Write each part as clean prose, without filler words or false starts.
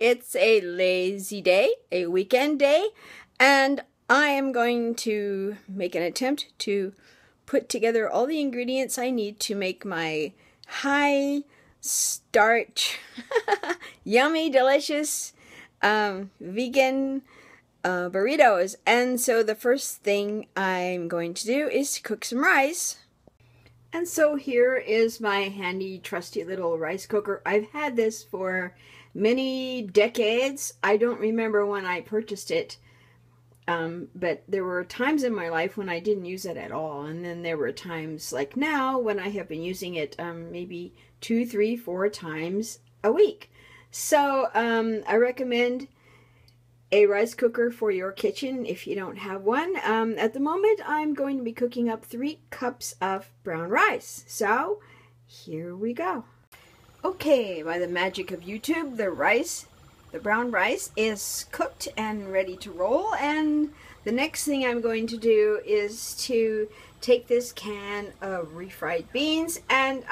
It's a lazy day, a weekend day, and I am going to make an attempt to put together all the ingredients I need to make my high starch, yummy, delicious, vegan burritos. And so the first thing I'm going to do is to cook some rice. And so here is my handy, trusty little rice cooker. I've had this for many decades. I don't remember when I purchased it, but there were times in my life when I didn't use it at all. And then there were times like now when I have been using it maybe 2, 3, 4 times a week. So I recommend a rice cooker for your kitchen if you don't have one. At the moment, I'm going to be cooking up 3 cups of brown rice. So here we go. Okay, by the magic of YouTube, the brown rice is cooked and ready to roll. And the next thing I'm going to do is to take this can of refried beans and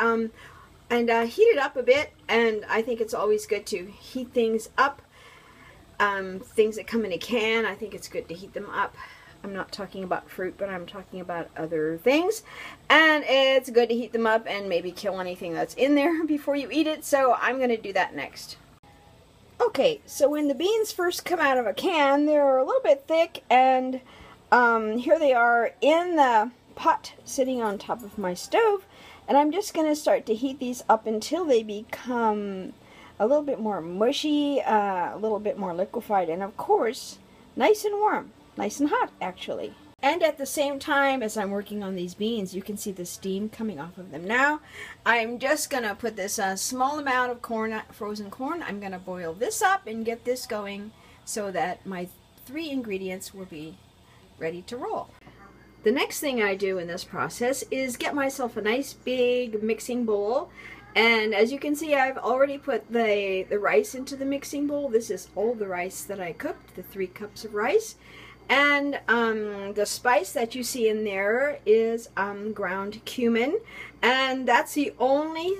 heat it up a bit. And I think it's always good to heat things up. Things that come in a can, I think it's good to heat them up. I'm not talking about fruit, but I'm talking about other things. And it's good to heat them up and maybe kill anything that's in there before you eat it. So I'm going to do that next. Okay, so when the beans first come out of a can, they're a little bit thick. And here they are in the pot sitting on top of my stove. And I'm just going to start to heat these up until they become a little bit more mushy, a little bit more liquefied, and of course, nice and warm, nice and hot actually. And at the same time as I'm working on these beans, you can see the steam coming off of them now. I'm just going to put this small amount of corn, frozen corn. I'm going to boil this up and get this going so that my 3 ingredients will be ready to roll. The next thing I do in this process is get myself a nice big mixing bowl. And as you can see, I've already put the rice into the mixing bowl. This is all the rice that I cooked, the 3 cups of rice. And the spice that you see in there is ground cumin. And that's the only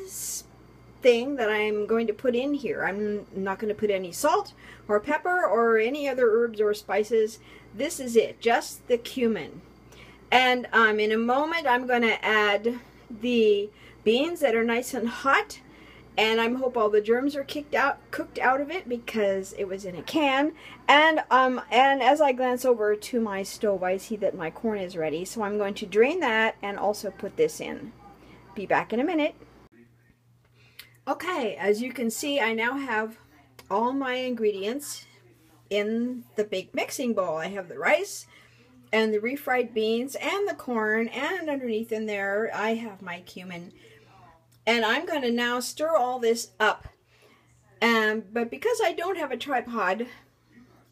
thing that I'm going to put in here. I'm not going to put any salt or pepper or any other herbs or spices. This is it, just the cumin. And in a moment, I'm going to add the beans that are nice and hot, and I hope all the germs are cooked out of it because it was in a can. And as I glance over to my stove, I see that my corn is ready, so I'm going to drain that and also put this in. Be back in a minute. Okay, as you can see, I now have all my ingredients in the big mixing bowl. I have the rice and the refried beans and the corn, and underneath in there I have my cumin. And I'm going to now stir all this up. But because I don't have a tripod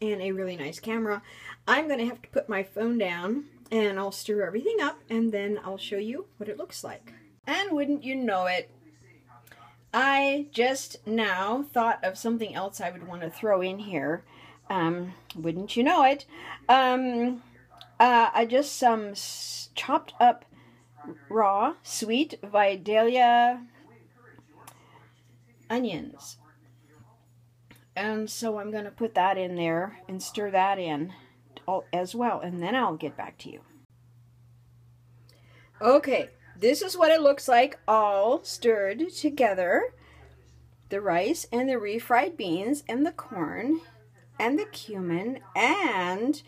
and a really nice camera, I'm going to have to put my phone down and I'll stir everything up and then I'll show you what it looks like. And wouldn't you know it, I just now thought of something else I would want to throw in here. Wouldn't you know it, I just some chopped up raw sweet Vidalia onions, and so I'm going to put that in there and stir that in as well, and then I'll get back to you. Okay, this is what it looks like all stirred together. The rice and the refried beans and the corn and the cumin and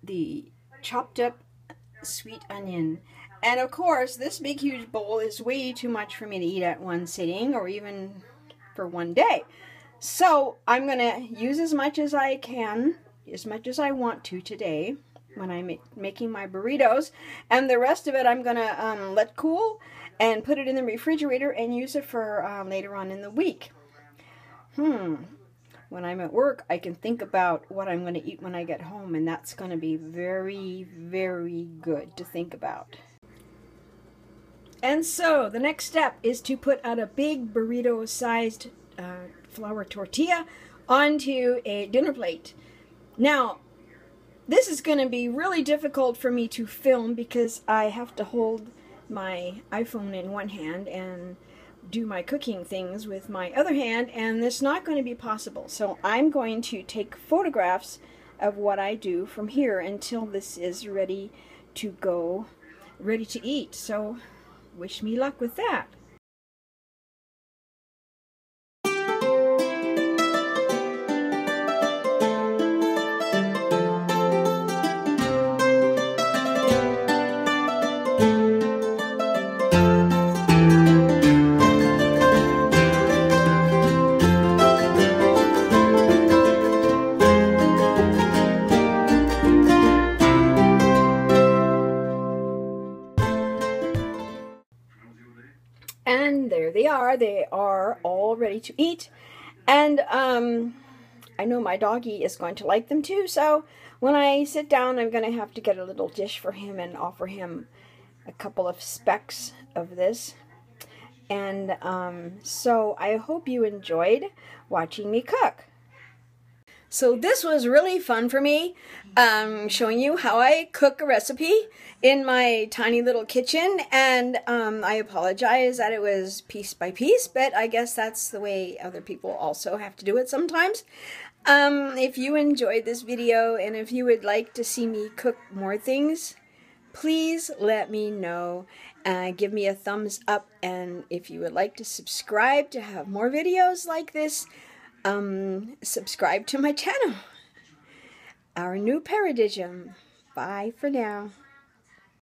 the chopped up sweet onion. And of course, this big huge bowl is way too much for me to eat at one sitting or even for one day. So I'm going to use as much as I can, as much as I want to today when I'm making my burritos. And the rest of it I'm going to let cool and put it in the refrigerator and use it for later on in the week. When I'm at work, I can think about what I'm going to eat when I get home, and that's going to be very, very good to think about. And so the next step is to put out a big burrito-sized flour tortilla onto a dinner plate. Now, this is going to be really difficult for me to film because I have to hold my iPhone in one hand and do my cooking things with my other hand, and it's not going to be possible. So I'm going to take photographs of what I do from here until this is ready to go, ready to eat. So wish me luck with that. And there they are. They are all ready to eat. And I know my doggy is going to like them too. So when I sit down, I'm going to have to get a little dish for him and offer him a couple of specks of this. And so I hope you enjoyed watching me cook. So this was really fun for me, showing you how I cook a recipe in my tiny little kitchen, and I apologize that it was piece by piece, but I guess that's the way other people also have to do it sometimes. If you enjoyed this video and if you would like to see me cook more things, please let me know. Give me a thumbs up, and if you would like to subscribe to have more videos like this, subscribe to my channel. Our new paradigm. Bye for now.